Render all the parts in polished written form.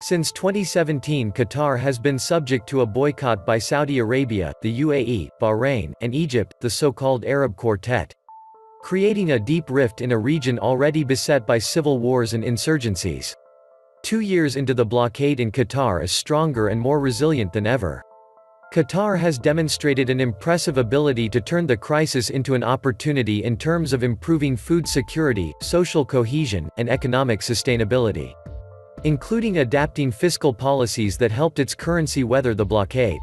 Since 2017, Qatar has been subject to a boycott by Saudi Arabia, the UAE, Bahrain, and Egypt, the so-called Arab Quartet, creating a deep rift in a region already beset by civil wars and insurgencies. 2 years into the blockade in Qatar is stronger and more resilient than ever. Qatar has demonstrated an impressive ability to turn the crisis into an opportunity in terms of improving food security, social cohesion, and economic sustainability, including adapting fiscal policies that helped its currency weather the blockade.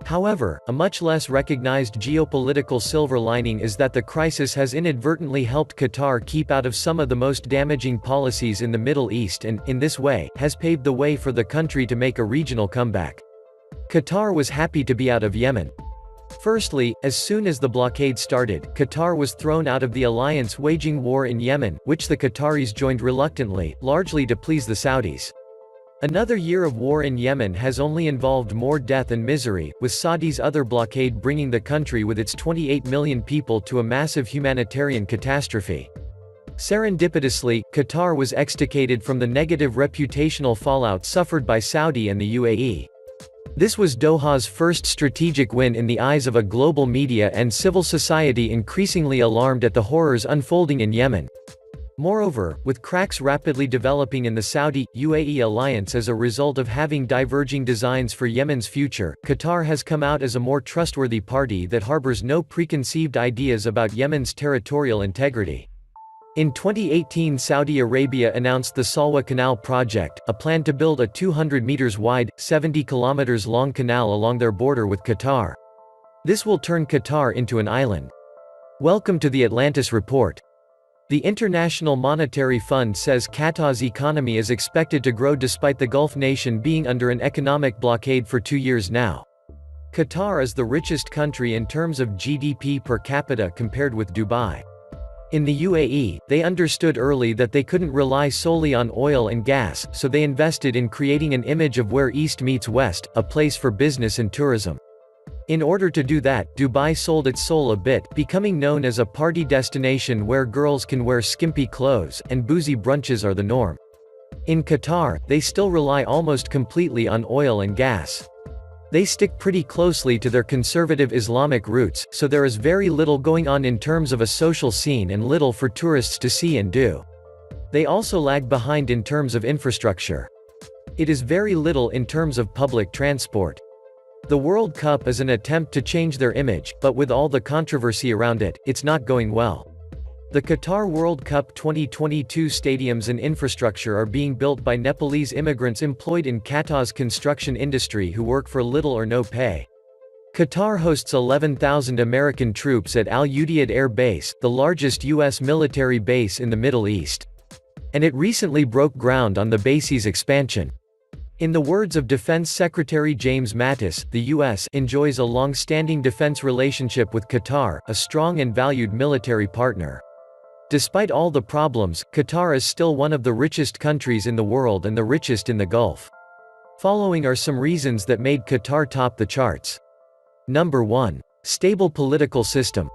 However, a much less recognized geopolitical silver lining is that the crisis has inadvertently helped Qatar keep out of some of the most damaging policies in the Middle East and, in this way, has paved the way for the country to make a regional comeback. Qatar was happy to be out of Yemen. Firstly, as soon as the blockade started, Qatar was thrown out of the alliance waging war in Yemen, which the Qataris joined reluctantly, largely to please the Saudis. Another year of war in Yemen has only involved more death and misery, with Saudi's other blockade bringing the country with its 28 million people to a massive humanitarian catastrophe. Serendipitously, Qatar was extricated from the negative reputational fallout suffered by Saudi and the UAE. This was Doha's first strategic win in the eyes of a global media and civil society increasingly alarmed at the horrors unfolding in Yemen. Moreover, with cracks rapidly developing in the Saudi-UAE alliance as a result of having diverging designs for Yemen's future, Qatar has come out as a more trustworthy party that harbors no preconceived ideas about Yemen's territorial integrity. In 2018, Saudi Arabia announced the Salwa Canal project, a plan to build a 200 meters wide, 70 kilometers long canal along their border with Qatar. This will turn Qatar into an island. Welcome to the Atlantis Report. The International Monetary Fund says Qatar's economy is expected to grow despite the Gulf nation being under an economic blockade for 2 years now. Qatar is the richest country in terms of GDP per capita compared with Dubai. In the UAE, they understood early that they couldn't rely solely on oil and gas, so they invested in creating an image of where East meets West, a place for business and tourism. In order to do that, Dubai sold its soul a bit, becoming known as a party destination where girls can wear skimpy clothes, and boozy brunches are the norm. In Qatar, they still rely almost completely on oil and gas. They stick pretty closely to their conservative Islamic roots, so there is very little going on in terms of a social scene and little for tourists to see and do. They also lag behind in terms of infrastructure. It is very little in terms of public transport. The World Cup is an attempt to change their image, but with all the controversy around it, it's not going well. The Qatar World Cup 2022 stadiums and infrastructure are being built by Nepalese immigrants employed in Qatar's construction industry who work for little or no pay. Qatar hosts 11,000 American troops at Al Udeid Air Base, the largest U.S. military base in the Middle East. And it recently broke ground on the base's expansion. In the words of Defense Secretary James Mattis, the U.S. enjoys a long-standing defense relationship with Qatar, a strong and valued military partner. Despite all the problems, Qatar is still one of the richest countries in the world and the richest in the Gulf. Following are some reasons that made Qatar top the charts. Number 1. Stable political system.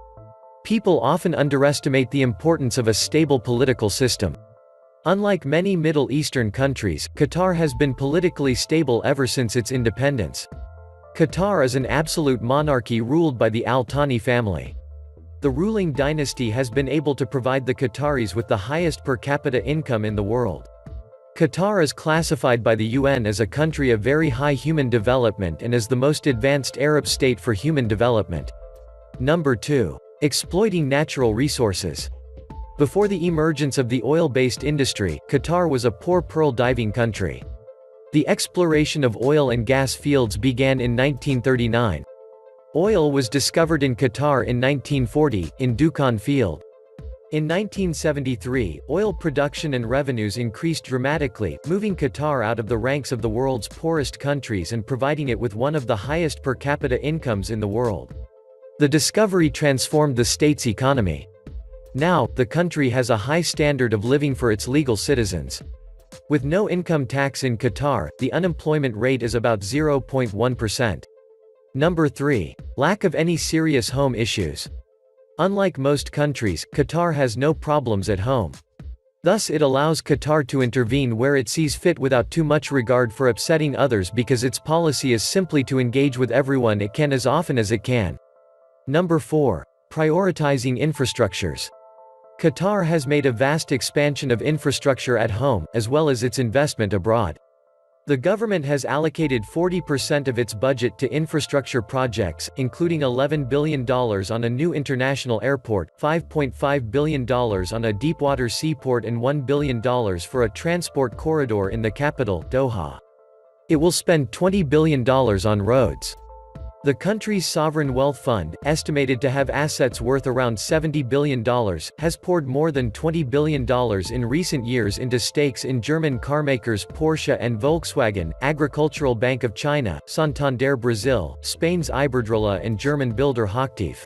People often underestimate the importance of a stable political system. Unlike many Middle Eastern countries, Qatar has been politically stable ever since its independence. Qatar is an absolute monarchy ruled by the Al Thani family. The ruling dynasty has been able to provide the Qataris with the highest per capita income in the world. Qatar is classified by the UN as a country of very high human development and as the most advanced Arab state for human development. Number 2. Exploiting natural resources. Before the emergence of the oil-based industry, Qatar was a poor pearl diving country. The exploration of oil and gas fields began in 1939. Oil was discovered in Qatar in 1940, in Dukhan Field. In 1973, oil production and revenues increased dramatically, moving Qatar out of the ranks of the world's poorest countries and providing it with one of the highest per capita incomes in the world. The discovery transformed the state's economy. Now, the country has a high standard of living for its legal citizens. With no income tax in Qatar, the unemployment rate is about 0.1%. Number 3. Lack of any serious home issues. Unlike most countries, Qatar has no problems at home. Thus it allows Qatar to intervene where it sees fit without too much regard for upsetting others because its policy is simply to engage with everyone it can as often as it can. Number 4. Prioritizing infrastructures. Qatar has made a vast expansion of infrastructure at home, as well as its investment abroad. The government has allocated 40% of its budget to infrastructure projects, including $11 billion on a new international airport, $5.5 billion on a deepwater seaport and $1 billion for a transport corridor in the capital, Doha. It will spend $20 billion on roads. The country's sovereign wealth fund, estimated to have assets worth around $70 billion, has poured more than $20 billion in recent years into stakes in German carmakers Porsche and Volkswagen, Agricultural Bank of China, Santander Brazil, Spain's Iberdrola and German builder Hochtief.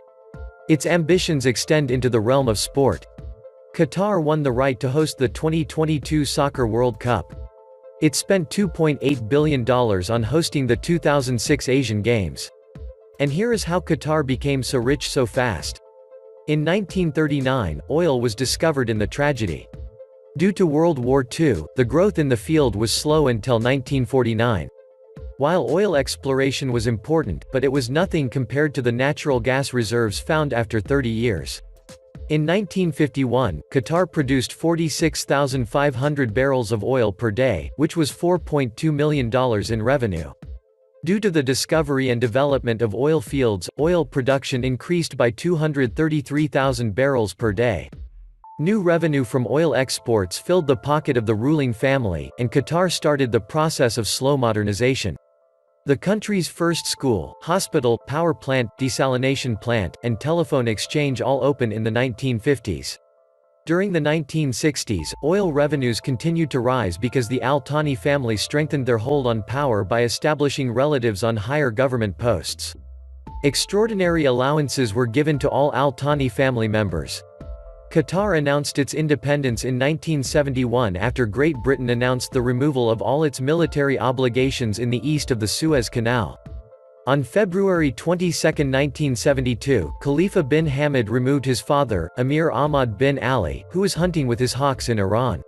Its ambitions extend into the realm of sport. Qatar won the right to host the 2022 Soccer World Cup. It spent $2.8 billion on hosting the 2006 Asian Games. And here is how Qatar became so rich so fast. In 1939, oil was discovered in the tragedy. Due to World War II, the growth in the field was slow until 1949. While oil exploration was important, but it was nothing compared to the natural gas reserves found after 30 years. In 1951, Qatar produced 46,500 barrels of oil per day, which was $4.2 million in revenue. Due to the discovery and development of oil fields, oil production increased by 233,000 barrels per day. New revenue from oil exports filled the pocket of the ruling family, and Qatar started the process of slow modernization. The country's first school, hospital, power plant, desalination plant, and telephone exchange all opened in the 1950s. During the 1960s, oil revenues continued to rise because the Al Thani family strengthened their hold on power by establishing relatives on higher government posts. Extraordinary allowances were given to all Al Thani family members. Qatar announced its independence in 1971 after Great Britain announced the removal of all its military obligations in the east of the Suez Canal. On February 22, 1972, Khalifa bin Hamad removed his father, Emir Ahmad bin Ali, who was hunting with his hawks in Iran.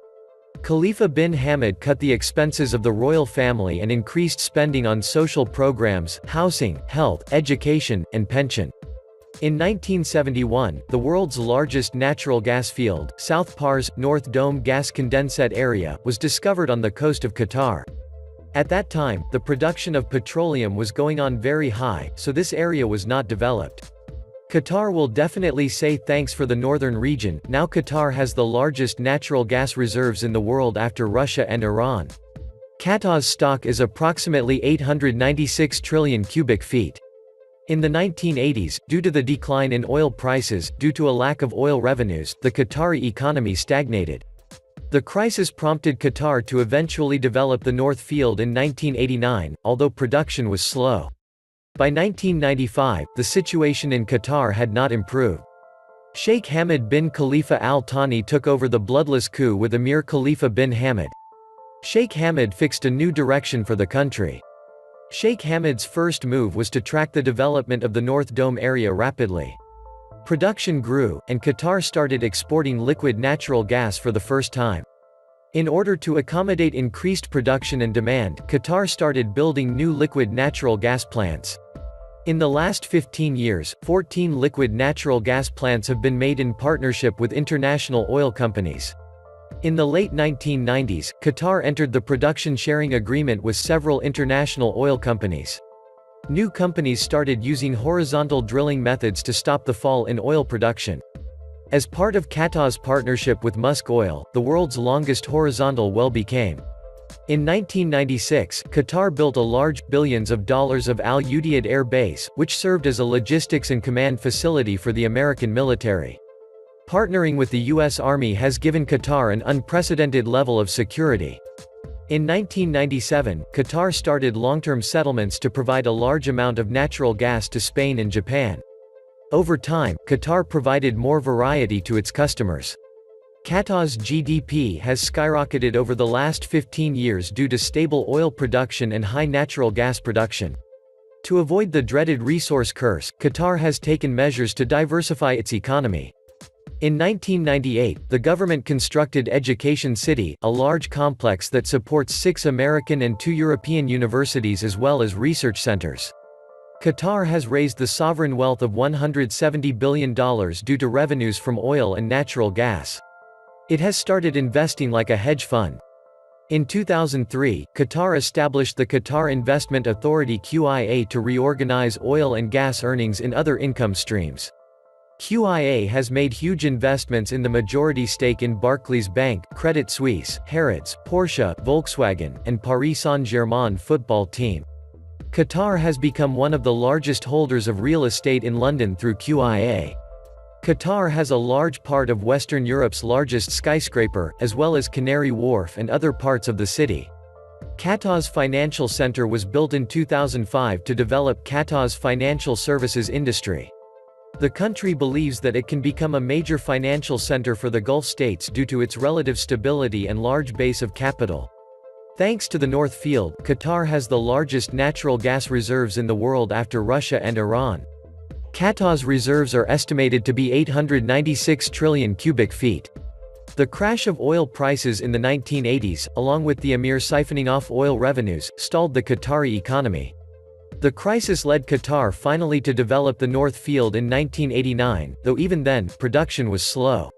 Khalifa bin Hamad cut the expenses of the royal family and increased spending on social programs, housing, health, education, and pension. In 1971, the world's largest natural gas field, South Pars, North Dome Gas Condensate Area, was discovered on the coast of Qatar. At that time, the production of petroleum was going on very high, so this area was not developed. Qatar will definitely say thanks for the northern region. Now Qatar has the largest natural gas reserves in the world after Russia and Iran. Qatar's stock is approximately 896 trillion cubic feet. In the 1980s, due to the decline in oil prices, due to a lack of oil revenues, the Qatari economy stagnated. The crisis prompted Qatar to eventually develop the North Field in 1989, although production was slow. By 1995, the situation in Qatar had not improved. Sheikh Hamad bin Khalifa Al Thani took over the bloodless coup with Emir Khalifa bin Hamad. Sheikh Hamad fixed a new direction for the country. Sheikh Hamad's first move was to track the development of the North Dome area rapidly. Production grew, and Qatar started exporting liquid natural gas for the first time. In order to accommodate increased production and demand, Qatar started building new liquid natural gas plants. In the last 15 years, 14 liquid natural gas plants have been made in partnership with international oil companies. In the late 1990s, Qatar entered the production sharing agreement with several international oil companies. New companies started using horizontal drilling methods to stop the fall in oil production. As part of Qatar's partnership with Musk Oil, the world's longest horizontal well became. In 1996, Qatar built a large, billions of dollars of Al Udeid Air Base, which served as a logistics and command facility for the American military. Partnering with the U.S. Army has given Qatar an unprecedented level of security. In 1997, Qatar started long-term settlements to provide a large amount of natural gas to Spain and Japan. Over time, Qatar provided more variety to its customers. Qatar's GDP has skyrocketed over the last 15 years due to stable oil production and high natural gas production. To avoid the dreaded resource curse, Qatar has taken measures to diversify its economy. In 1998, the government constructed Education City, a large complex that supports 6 American and 2 European universities as well as research centers. Qatar has raised the sovereign wealth of $170 billion due to revenues from oil and natural gas. It has started investing like a hedge fund. In 2003, Qatar established the Qatar Investment Authority (QIA) to reorganize oil and gas earnings in other income streams. QIA has made huge investments in the majority stake in Barclays Bank, Credit Suisse, Harrods, Porsche, Volkswagen, and Paris Saint-Germain football team. Qatar has become one of the largest holders of real estate in London through QIA. Qatar has a large part of Western Europe's largest skyscraper, as well as Canary Wharf and other parts of the city. Qatar's financial center was built in 2005 to develop Qatar's financial services industry. The country believes that it can become a major financial center for the Gulf states due to its relative stability and large base of capital. Thanks to the North Field, Qatar has the largest natural gas reserves in the world after Russia and Iran. Qatar's reserves are estimated to be 896 trillion cubic feet. The crash of oil prices in the 1980s, along with the emir siphoning off oil revenues, stalled the Qatari economy. The crisis led Qatar finally to develop the North Field in 1989, though even then, production was slow.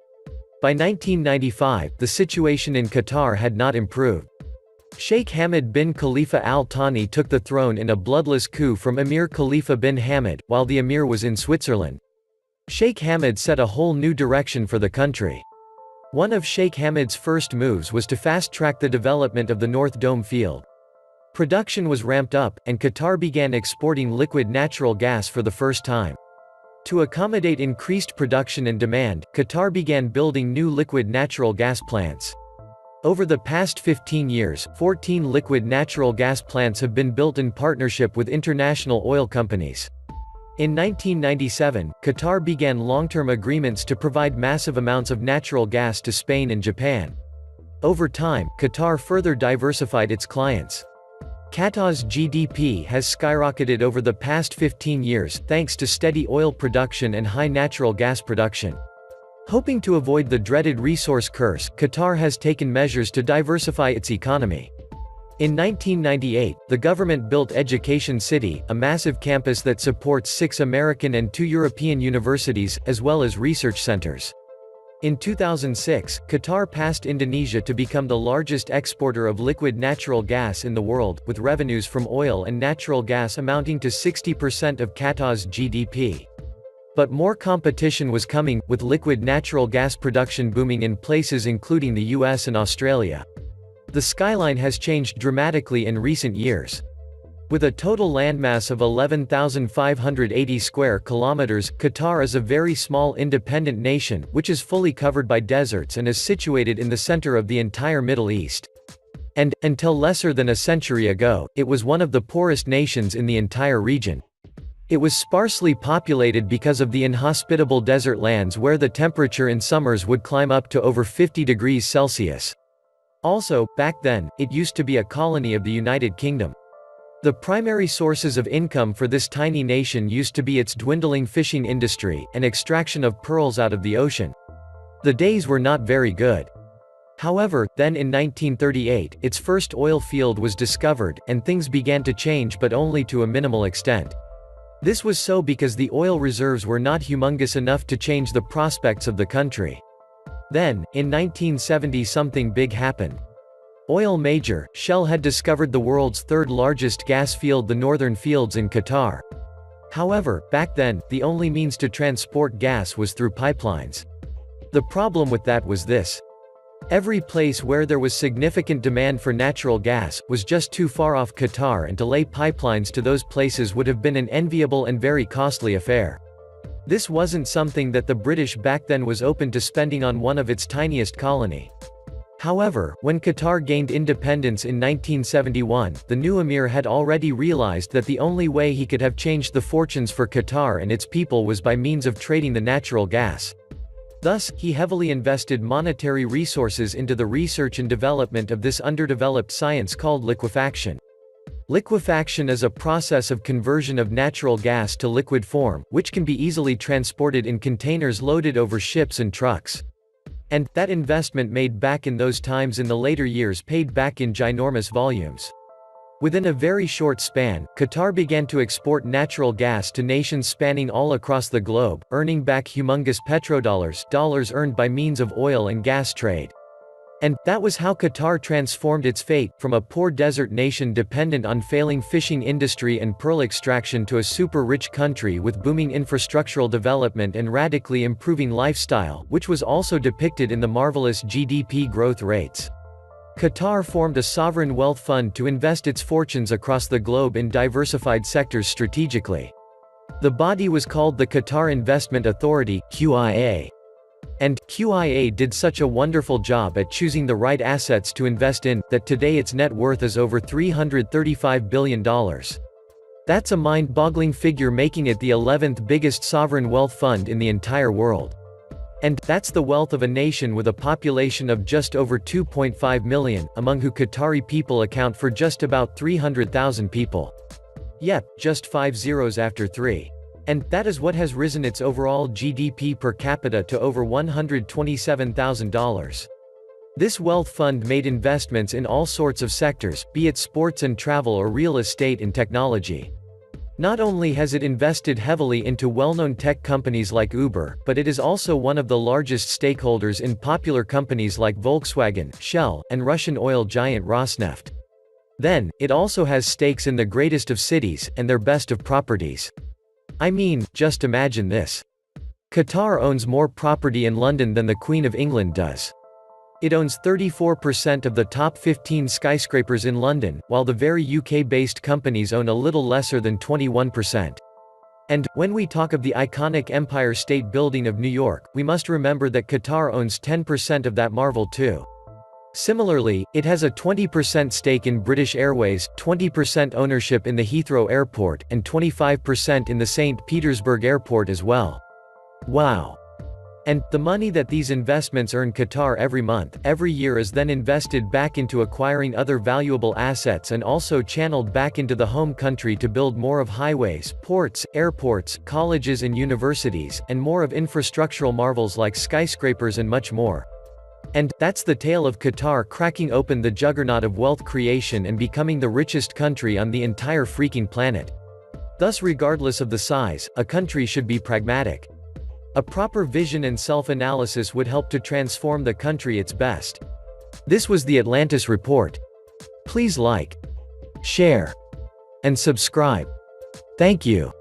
By 1995, the situation in Qatar had not improved. Sheikh Hamad bin Khalifa Al Thani took the throne in a bloodless coup from Emir Khalifa bin Hamad, while the emir was in Switzerland. Sheikh Hamad set a whole new direction for the country. One of Sheikh Hamad's first moves was to fast-track the development of the North Dome field. Production was ramped up, and Qatar began exporting liquid natural gas for the first time. To accommodate increased production and demand, Qatar began building new liquid natural gas plants. Over the past 15 years, 14 liquid natural gas plants have been built in partnership with international oil companies. In 1997, Qatar began long-term agreements to provide massive amounts of natural gas to Spain and Japan. Over time, Qatar further diversified its clients. Qatar's GDP has skyrocketed over the past 15 years, thanks to steady oil production and high natural gas production. Hoping to avoid the dreaded resource curse, Qatar has taken measures to diversify its economy. In 1998, the government built Education City, a massive campus that supports 6 American and 2 European universities, as well as research centers. In 2006, Qatar passed Indonesia to become the largest exporter of liquid natural gas in the world, with revenues from oil and natural gas amounting to 60% of Qatar's GDP. But more competition was coming, with liquid natural gas production booming in places including the US and Australia. The skyline has changed dramatically in recent years. With a total landmass of 11,580 square kilometers, Qatar is a very small independent nation, which is fully covered by deserts and is situated in the center of the entire Middle East. And, until lesser than a century ago, it was one of the poorest nations in the entire region. It was sparsely populated because of the inhospitable desert lands where the temperature in summers would climb up to over 50 degrees Celsius. Also, back then, it used to be a colony of the United Kingdom. The primary sources of income for this tiny nation used to be its dwindling fishing industry, and extraction of pearls out of the ocean. The days were not very good. However, then in 1938, its first oil field was discovered, and things began to change but only to a minimal extent. This was so because the oil reserves were not humongous enough to change the prospects of the country. Then, in 1970 something big happened. Oil major, Shell had discovered the world's third largest gas field, the Northern Fields in Qatar. However, back then, the only means to transport gas was through pipelines. The problem with that was this. Every place where there was significant demand for natural gas, was just too far off Qatar, and to lay pipelines to those places would have been an enviable and very costly affair. This wasn't something that the British back then was open to spending on one of its tiniest colony. However, when Qatar gained independence in 1971, the new emir had already realized that the only way he could have changed the fortunes for Qatar and its people was by means of trading the natural gas. Thus, he heavily invested monetary resources into the research and development of this underdeveloped science called liquefaction. Liquefaction is a process of conversion of natural gas to liquid form, which can be easily transported in containers loaded over ships and trucks. And that investment made back in those times in the later years paid back in ginormous volumes. Within a very short span, Qatar began to export natural gas to nations spanning all across the globe, earning back humongous petrodollars, dollars earned by means of oil and gas trade. And that was how Qatar transformed its fate, from a poor desert nation dependent on failing fishing industry and pearl extraction to a super-rich country with booming infrastructural development and radically improving lifestyle, which was also depicted in the marvelous GDP growth rates. Qatar formed a sovereign wealth fund to invest its fortunes across the globe in diversified sectors strategically. The body was called the Qatar Investment Authority, QIA. And QIA did such a wonderful job at choosing the right assets to invest in, that today its net worth is over $335 billion. That's a mind-boggling figure, making it the 11th biggest sovereign wealth fund in the entire world. And that's the wealth of a nation with a population of just over 2.5 million, among who Qatari people account for just about 300,000 people. Yep, just 5 zeros after 3. And that is what has risen its overall GDP per capita to over $127,000. This wealth fund made investments in all sorts of sectors, be it sports and travel or real estate and technology. Not only has it invested heavily into well-known tech companies like Uber, but it is also one of the largest stakeholders in popular companies like Volkswagen, Shell, and Russian oil giant Rosneft. Then, it also has stakes in the greatest of cities, and their best of properties. I mean, just imagine this. Qatar owns more property in London than the Queen of England does. It owns 34% of the top 15 skyscrapers in London, while the very UK-based companies own a little lesser than 21%. And, when we talk of the iconic Empire State Building of New York, we must remember that Qatar owns 10% of that marvel too. Similarly, it has a 20% stake in British Airways, 20% ownership in the Heathrow Airport, and 25% in the St. Petersburg Airport as well. Wow! And, the money that these investments earn Qatar every month, every year is then invested back into acquiring other valuable assets and also channeled back into the home country to build more of highways, ports, airports, colleges and universities, and more of infrastructural marvels like skyscrapers and much more. And, that's the tale of Qatar cracking open the juggernaut of wealth creation and becoming the richest country on the entire freaking planet. Thus, regardless of the size, a country should be pragmatic. A proper vision and self-analysis would help to transform the country its best. This was the Atlantis Report. Please like, share, and subscribe. Thank you.